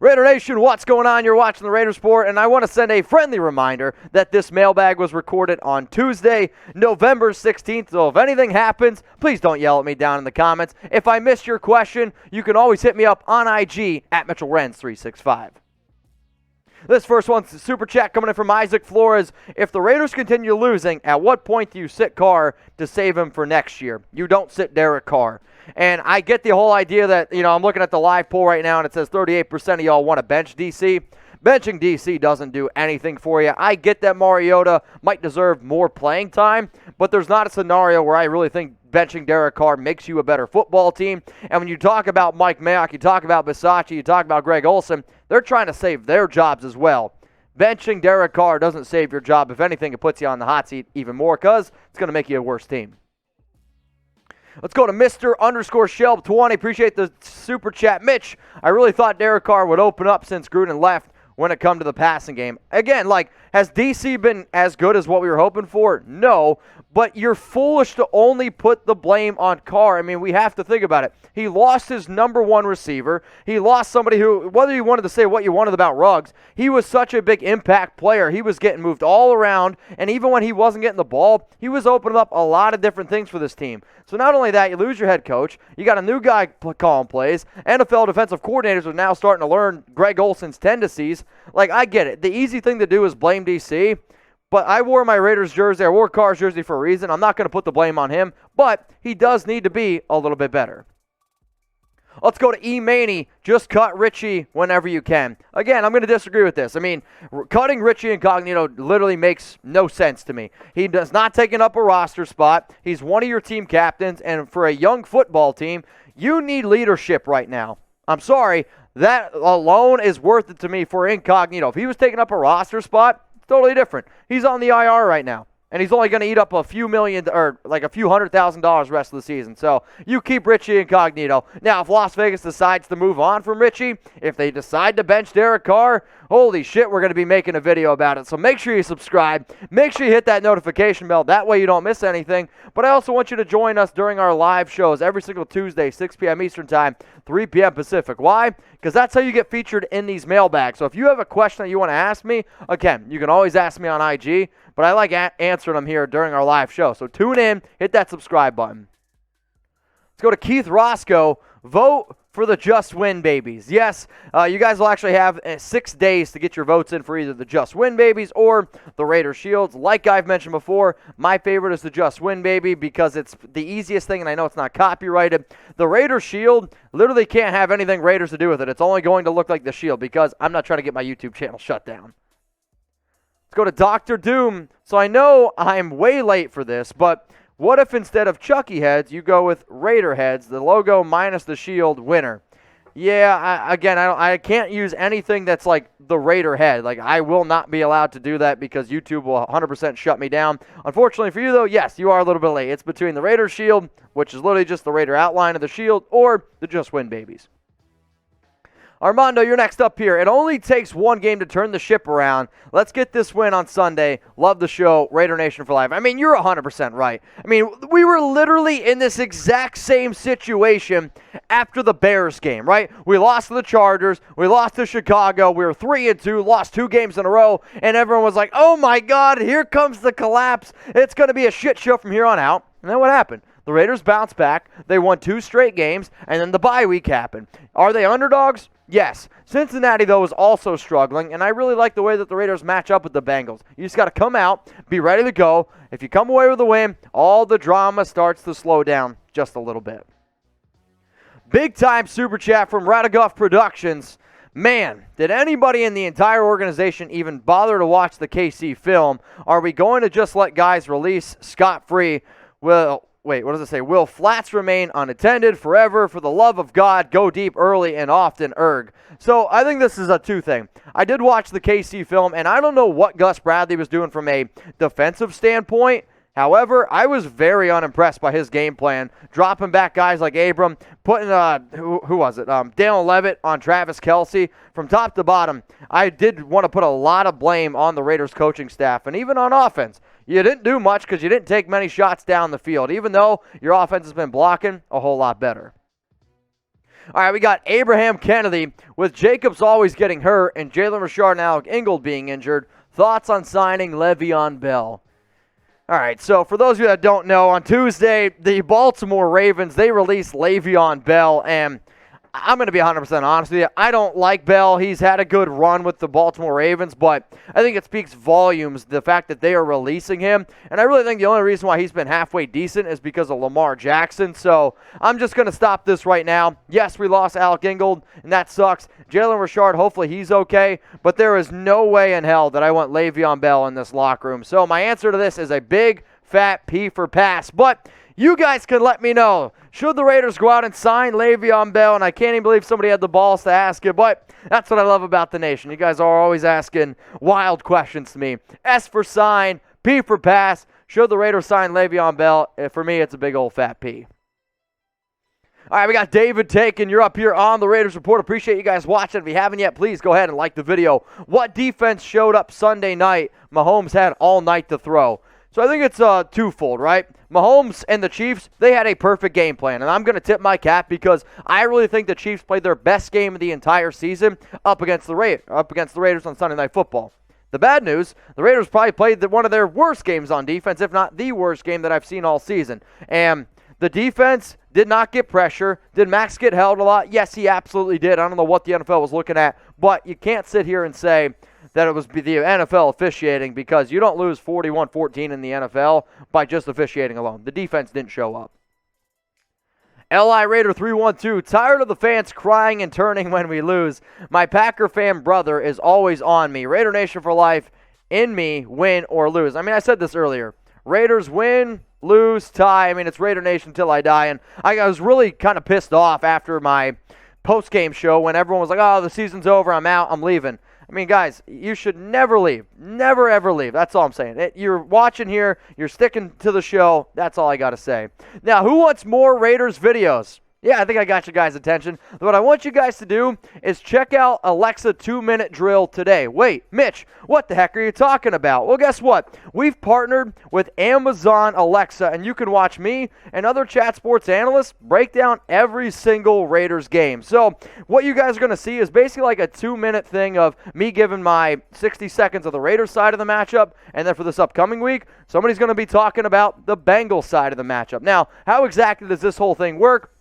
Raider Nation, what's going on? You're watching the Raider Sport, and I want to send a friendly reminder that this mailbag was recorded on Tuesday, November 16th, so if anything happens, please don't yell at me down in the comments. If I missed your question, you can always hit me up on IG at Mitchell Renz 365. This first one's a super chat coming in from Isaac Flores. If the Raiders continue losing, at what point do you sit Carr to save him for next year? You don't sit Derek Carr. And I get the whole idea that, I'm looking at the live poll right now, and it says 38% of y'all want to bench DC. Benching DC doesn't do anything for you. I get that Mariota might deserve more playing time, but there's not a scenario where I really think benching Derek Carr makes you a better football team. And when you talk about Mike Mayock, you talk about Bisaccia, you talk about Greg Olsen, they're trying to save their jobs as well. Benching Derek Carr doesn't save your job. If anything, it puts you on the hot seat even more because it's going to make you a worse team. Let's go to Mr_Shelb20. Appreciate the super chat. Mitch, I really thought Derek Carr would open up since Gruden left when it come to the passing game. Again, has DC been as good as what we were hoping for? No, but you're foolish to only put the blame on Carr. I mean, we have to think about it. He lost his number one receiver. He lost somebody who, whether you wanted to say what you wanted about Ruggs, he was such a big impact player. He was getting moved all around, and even when he wasn't getting the ball, he was opening up a lot of different things for this team. So not only that, you lose your head coach, you got a new guy calling plays, NFL defensive coordinators are now starting to learn Greg Olsen's tendencies. I get it. The easy thing to do is blame DC, but I wore my Raiders jersey. I wore Carr's jersey for a reason. I'm not going to put the blame on him, but he does need to be a little bit better. Let's go to E-Maney. Just cut Richie whenever you can. Again, I'm going to disagree with this. I mean, cutting Richie Incognito literally makes no sense to me. He does not taking up a roster spot. He's one of your team captains, and for a young football team, you need leadership right now. I'm sorry. That alone is worth it to me for Incognito. If he was taking up a roster spot, it's totally different. He's on the IR right now. And he's only going to eat up a few million or a few $100,000 the rest of the season. So you keep Richie Incognito. Now, if Las Vegas decides to move on from Richie, if they decide to bench Derek Carr, holy shit, we're going to be making a video about it. So make sure you subscribe. Make sure you hit that notification bell. That way you don't miss anything. But I also want you to join us during our live shows every single Tuesday, 6 p.m. Eastern Time, 3 p.m. Pacific. Why? Because that's how you get featured in these mailbags. So if you have a question that you want to ask me, again, you can always ask me on IG. But I like answering them here during our live show. So tune in, hit that subscribe button. Let's go to Keith Roscoe. Vote for the Just Win Babies. Yes, you guys will actually have 6 days to get your votes in for either the Just Win Babies or the Raider Shields. Like I've mentioned before, my favorite is the Just Win Baby because it's the easiest thing, and I know it's not copyrighted. The Raider Shield literally can't have anything Raiders to do with it. It's only going to look like the Shield because I'm not trying to get my YouTube channel shut down. Let's go to Dr. Doom. So I know I'm way late for this, but what if instead of Chucky heads, you go with Raider heads, the logo minus the shield winner? Yeah, I can't use anything that's like the Raider head. I will not be allowed to do that because YouTube will 100% shut me down. Unfortunately for you, though, yes, you are a little bit late. It's between the Raider shield, which is literally just the Raider outline of the shield, or the Just Win Babies. Armando, you're next up here. It only takes one game to turn the ship around. Let's get this win on Sunday. Love the show. Raider Nation for life. I mean, you're 100% right. I mean, we were literally in this exact same situation after the Bears game, right? We lost to the Chargers. We lost to Chicago. We were 3-2, lost 2 games in a row, and everyone was like, oh my God, here comes the collapse. It's going to be a shit show from here on out. And then what happened? The Raiders bounced back. They won 2 straight games, and then the bye week happened. Are they underdogs? Yes. Cincinnati, though, is also struggling, and I really like the way that the Raiders match up with the Bengals. You just got to come out, be ready to go. If you come away with a win, all the drama starts to slow down just a little bit. Big-time super chat from Radagoff Productions. Man, did anybody in the entire organization even bother to watch the KC film? Are we going to just let guys release scot-free? Well, wait, what does it say? Will flats remain unattended forever? For the love of God, go deep early and often, erg. So I think this is a 2 thing. I did watch the KC film, and I don't know what Gus Bradley was doing from a defensive standpoint. However, I was very unimpressed by his game plan, dropping back guys like Abram, putting, who was it? Dalen Levitt on Travis Kelce. From top to bottom, I did want to put a lot of blame on the Raiders coaching staff, and even on offense. You didn't do much because you didn't take many shots down the field, even though your offense has been blocking a whole lot better. All right, we got Abraham Kennedy with Jacobs always getting hurt and Jalen Richard and Alec Ingold being injured. Thoughts on signing Le'Veon Bell? All right, so for those of you that don't know, on Tuesday, the Baltimore Ravens, they released Le'Veon Bell, and I'm going to be 100% honest with you. I don't like Bell. He's had a good run with the Baltimore Ravens, but I think it speaks volumes, the fact that they are releasing him. And I really think the only reason why he's been halfway decent is because of Lamar Jackson. So I'm just going to stop this right now. Yes, we lost Alec Ingold, and that sucks. Jalen Richard, hopefully he's okay, but there is no way in hell that I want Le'Veon Bell in this locker room. So my answer to this is a big, fat P for pass. But you guys can let me know. Should the Raiders go out and sign Le'Veon Bell? And I can't even believe somebody had the balls to ask it, but that's what I love about the nation. You guys are always asking wild questions to me. S for sign, P for pass. Should the Raiders sign Le'Veon Bell? For me, it's a big old fat P. All right, we got David Takken. You're up here on the Raiders Report. Appreciate you guys watching. If you haven't yet, please go ahead and like the video. What defense showed up Sunday night? Mahomes had all night to throw. So I think it's twofold, right? Mahomes and the Chiefs, they had a perfect game plan, and I'm going to tip my cap because I really think the Chiefs played their best game of the entire season up against the Raiders on Sunday Night Football. The bad news, the Raiders probably played one of their worst games on defense, if not the worst game that I've seen all season. And the defense did not get pressure. Did Max get held a lot? Yes, he absolutely did. I don't know what the NFL was looking at, but you can't sit here and say that it was the NFL officiating because you don't lose 41-14 in the NFL by just officiating alone. The defense didn't show up. LI Raider 312, tired of the fans crying and turning when we lose. My Packer fan brother is always on me. Raider Nation for life, in me, win or lose. I mean, I said this earlier. Raiders win, lose, tie. I mean, it's Raider Nation till I die. And I was really kind of pissed off after my post-game show when everyone was like, oh, the season's over, I'm out, I'm leaving. I mean, guys, you should never leave. Never, ever leave. That's all I'm saying. You're watching here. You're sticking to the show. That's all I got to say. Now, who wants more Raiders videos? Yeah, I think I got you guys' attention. What I want you guys to do is check out Alexa 2-minute drill today. Wait, Mitch, what the heck are you talking about? Well, guess what? We've partnered with Amazon Alexa, and you can watch me and other chat sports analysts break down every single Raiders game. So what you guys are going to see is basically like a 2-minute thing of me giving my 60 seconds of the Raiders side of the matchup, and then for this upcoming week, somebody's going to be talking about the Bengals side of the matchup. Now, how exactly does this whole thing work?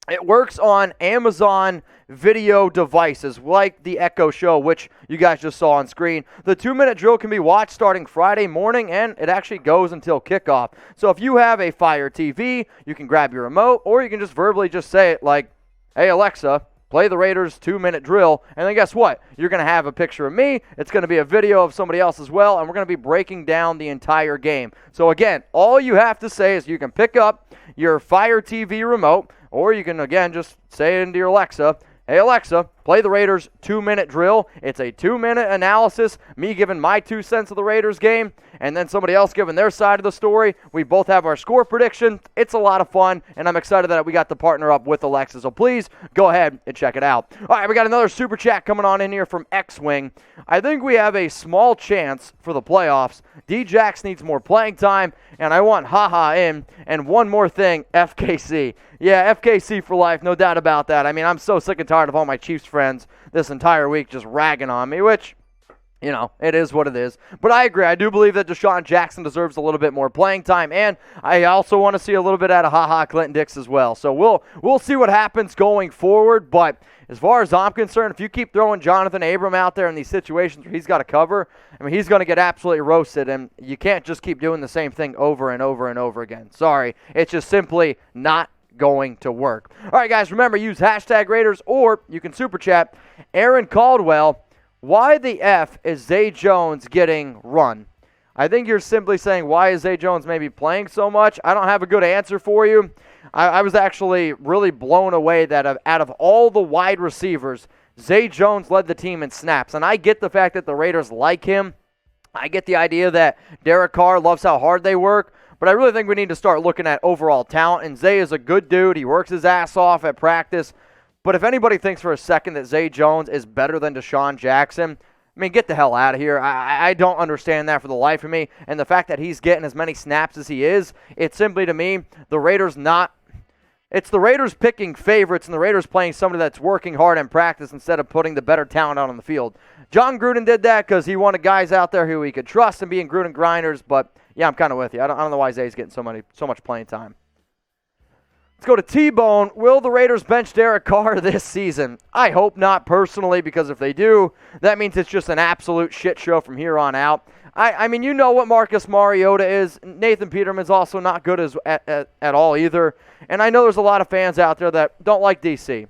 It works on Amazon video devices like the Echo Show, which you guys just saw on screen. The 2-minute drill can be watched starting Friday morning, and it actually goes until kickoff. So if you have a Fire TV, you can grab your remote, or you can just verbally just say it like, hey, Alexa, play the Raiders 2-minute drill, and then guess what? You're going to have a picture of me. It's going to be a video of somebody else as well, and we're going to be breaking down the entire game. So again, all you have to say is you can pick up your Fire TV remote, or you can, again, just say it into your Alexa, hey, Alexa, play the Raiders 2-minute drill. It's a 2-minute analysis, me giving my 2 cents of the Raiders game, and then somebody else giving their side of the story. We both have our score prediction. It's a lot of fun, and I'm excited that we got to partner up with Alexa. So please go ahead and check it out. All right, we got another super chat coming on in here from X-Wing. I think we have a small chance for the playoffs. D-Jax needs more playing time, and I want HaHa in. And one more thing, FKC. Yeah, FKC for life, no doubt about that. I mean, I'm so sick and tired of all my Chiefs friends this entire week just ragging on me, which, you know, it is what it is. But I agree. I do believe that Deshaun Jackson deserves a little bit more playing time, and I also want to see a little bit out of HaHa Clinton Dix as well. So we'll see what happens going forward, but as far as I'm concerned, if you keep throwing Jonathan Abram out there in these situations where he's got to cover, I mean, he's going to get absolutely roasted, and you can't just keep doing the same thing over and over and over again. Sorry. It's just simply not going to work. All right, guys, remember, use hashtag Raiders, or you can super chat. Aaron Caldwell, why the F is Zay Jones getting run? I think you're simply saying, why is Zay Jones maybe playing so much? I don't have a good answer for you. I was actually really blown away that out of all the wide receivers, Zay Jones led the team in snaps. And I get the fact that the Raiders like him. I get the idea that Derek Carr loves how hard they work. But I really think we need to start looking at overall talent. And Zay is a good dude. He works his ass off at practice. But if anybody thinks for a second that Zay Jones is better than Deshaun Jackson, I mean, get the hell out of here. I don't understand that for the life of me. And the fact that he's getting as many snaps as he is, it's simply to me, the Raiders not It's the Raiders picking favorites and the Raiders playing somebody that's working hard in practice instead of putting the better talent out on the field. Jon Gruden did that because he wanted guys out there who he could trust and being Gruden grinders, but yeah, I'm kind of with you. I don't know why Zay's getting so much playing time. Let's go to T-Bone. Will the Raiders bench Derek Carr this season? I hope not personally, because if they do, that means it's just an absolute shit show from here on out. I mean, you know what Marcus Mariota is. Nathan Peterman's also not good at all either. And I know there's a lot of fans out there that don't like DC.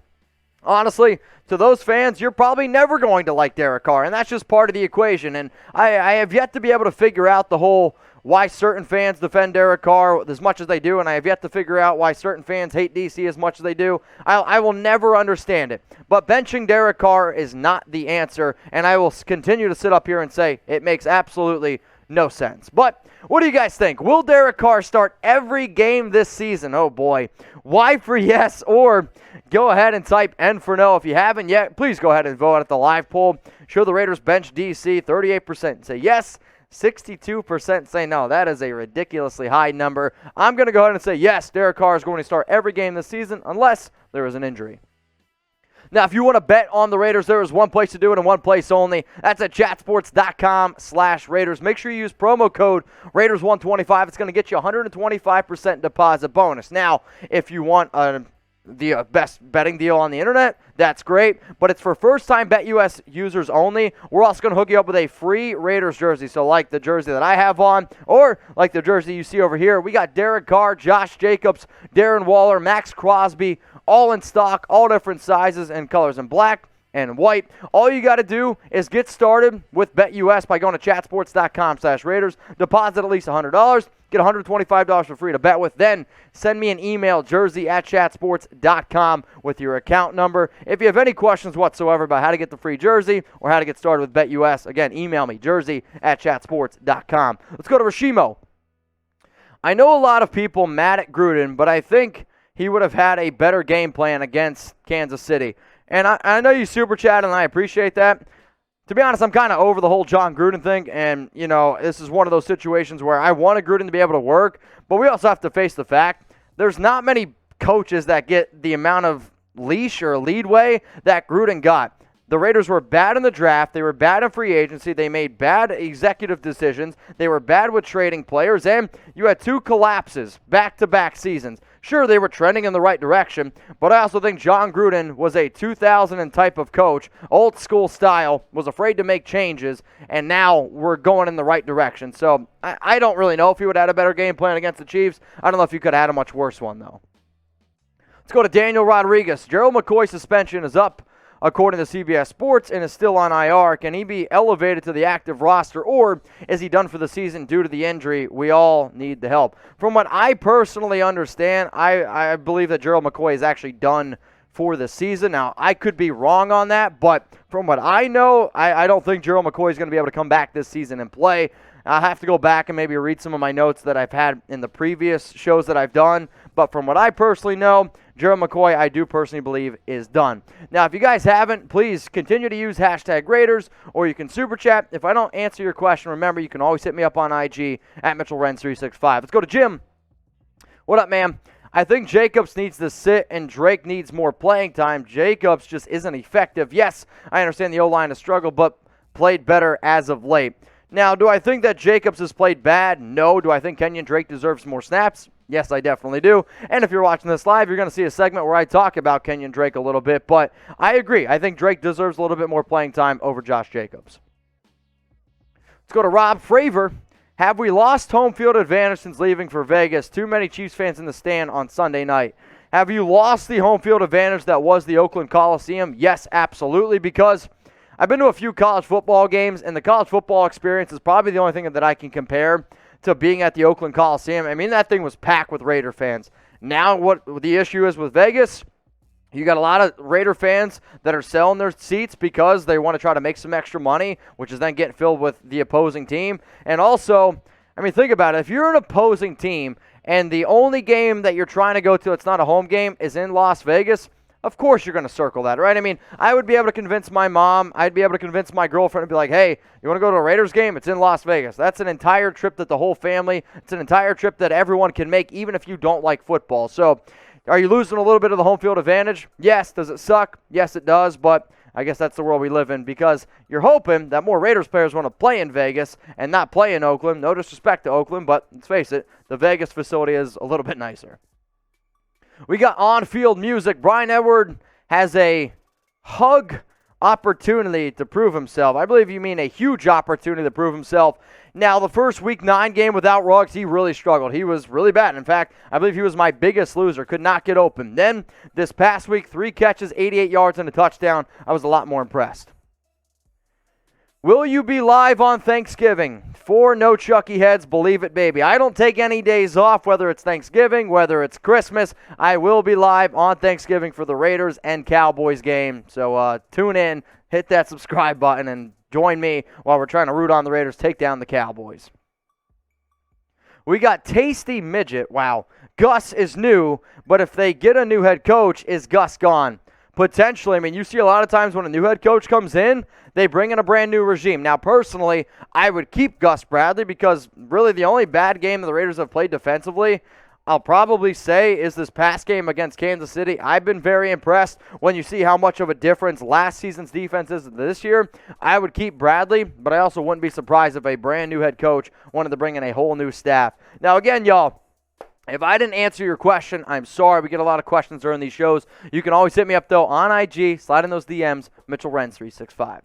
Honestly, to those fans, you're probably never going to like Derek Carr, and that's just part of the equation. And I have yet to be able to figure out the whole why certain fans defend Derek Carr as much as they do, and I have yet to figure out why certain fans hate DC as much as they do. I will never understand it. But benching Derek Carr is not the answer, and I will continue to sit up here and say it makes absolutely no sense. But what do you guys think? Will Derek Carr start every game this season? Oh boy. Y for yes, or go ahead and type N for no. If you haven't yet, please go ahead and vote at the live poll. Should the Raiders bench DC? 38% say yes. 62% say no. That is a ridiculously high number. I'm going to go ahead and say yes, Derek Carr is going to start every game this season unless there is an injury. Now, if you want to bet on the Raiders, there is one place to do it and one place only. That's at chatsports.com/Raiders. Make sure you use promo code Raiders125. It's going to get you a 125% deposit bonus. Now, if you want the best betting deal on the internet, that's great, but it's for first-time BetUS users only. We're also going to hook you up with a free Raiders jersey, so like the jersey that I have on, or like the jersey you see over here, we got Derek Carr, Josh Jacobs, Darren Waller, Max Crosby, all in stock, all different sizes and colors in black and white. All you got to do is get started with BetUS by going to chatsports.com/Raiders, deposit at least $100, get $125 for free to bet with, then send me an email, jersey@chatsports.com, with your account number. If you have any questions whatsoever about how to get the free jersey or how to get started with BetUS, again, email me, jersey@chatsports.com. Let's go to Rashimo. I know a lot of people mad at Gruden, but I think he would have had a better game plan against Kansas City. And I know you super chat, and I appreciate that. To be honest, I'm kind of over the whole Jon Gruden thing, and, you know, this is one of those situations where I wanted Gruden to be able to work, but we also have to face the fact there's not many coaches that get the amount of leash or leadway that Gruden got. The Raiders were bad in the draft. They were bad in free agency. They made bad executive decisions. They were bad with trading players, and you had two collapses back-to-back seasons. Sure, they were trending in the right direction, but I also think Jon Gruden was a 2000 type of coach, old school style, was afraid to make changes, and now we're going in the right direction. So I don't really know if he would have had a better game plan against the Chiefs. I don't know if you could have had a much worse one, though. Let's go to Daniel Rodriguez. Gerald McCoy's suspension is up, according to CBS Sports, and is still on IR. Can he be elevated to the active roster, or is he done for the season due to the injury? We all need the help. From what I personally understand, I believe that Gerald McCoy is actually done for the season. Now, I could be wrong on that, but from what I know, I don't think Gerald McCoy is going to be able to come back this season and play. I'll have to go back and maybe read some of my notes that I've had in the previous shows that I've done. But from what I personally know, Gerald McCoy, I do personally believe, is done. Now, if you guys haven't, please continue to use hashtag Raiders, or you can super chat. If I don't answer your question, remember, you can always hit me up on IG at Mitchell Renz 365. Let's go to Jim. What up, man? I think Jacobs needs to sit and Drake needs more playing time. Jacobs just isn't effective. Yes, I understand the O-line has struggled, but played better as of late. Now, do I think that Jacobs has played bad? No. Do I think Kenyon Drake deserves more snaps? Yes, I definitely do. And if you're watching this live, you're going to see a segment where I talk about Kenyon Drake a little bit. But I agree. I think Drake deserves a little bit more playing time over Josh Jacobs. Let's go to Rob Fravor. Have we lost home field advantage since leaving for Vegas? Too many Chiefs fans in the stand on Sunday night. Have you lost the home field advantage that was the Oakland Coliseum? Yes, absolutely, because I've been to a few college football games, and the college football experience is probably the only thing that I can compare to being at the Oakland Coliseum. I mean, that thing was packed with Raider fans. Now what the issue is with Vegas, you got a lot of Raider fans that are selling their seats because they want to try to make some extra money, which is then getting filled with the opposing team. And also, I mean, think about it. If you're an opposing team and the only game that you're trying to go to that's not a home game is in Las Vegas, of course you're going to circle that, right? I mean, I would be able to convince my mom, I'd be able to convince my girlfriend to be like, hey, you want to go to a Raiders game? It's in Las Vegas. That's an entire trip that the whole family, it's an entire trip that everyone can make, even if you don't like football. So Are you losing a little bit of the home field advantage? Yes. Does it suck? Yes, it does, but I guess that's the world we live in because you're hoping that more Raiders players want to play in Vegas and not play in Oakland. No disrespect to Oakland, but let's face it, the Vegas facility is a little bit nicer. We got on-field music. Brian Edward has a hug opportunity to prove himself. I believe you mean a huge opportunity to prove himself. Now, the first Week 9 game without Ruggs, he really struggled. He was really bad. In fact, I believe he was my biggest loser. Could not get open. Then, this past week, 3 catches, 88 yards, and a touchdown. I was a lot more impressed. Will you be live on Thanksgiving? For no Chucky heads, believe it, baby. I don't take any days off, whether it's Thanksgiving, whether it's Christmas. I will be live on Thanksgiving for the Raiders and Cowboys game. So tune in, hit that subscribe button, and join me while we're trying to root on the Raiders, take down the Cowboys. We got Tasty Midget. Wow. Gus is new, but if they get a new head coach, is Gus gone? Potentially. I mean, you see a lot of times when a new head coach comes in, they bring in a brand new regime. Now, personally, I would keep Gus Bradley because really the only bad game the Raiders have played defensively, I'll probably say, is this past game against Kansas City. I've been very impressed when you see how much of a difference last season's defense is this year. I would keep Bradley, but I also wouldn't be surprised if a brand new head coach wanted to bring in a whole new staff. Now, again, y'all, if I didn't answer your question, I'm sorry. We get a lot of questions during these shows. You can always hit me up, though, on IG. Slide in those DMs. Mitchell Renz, 365.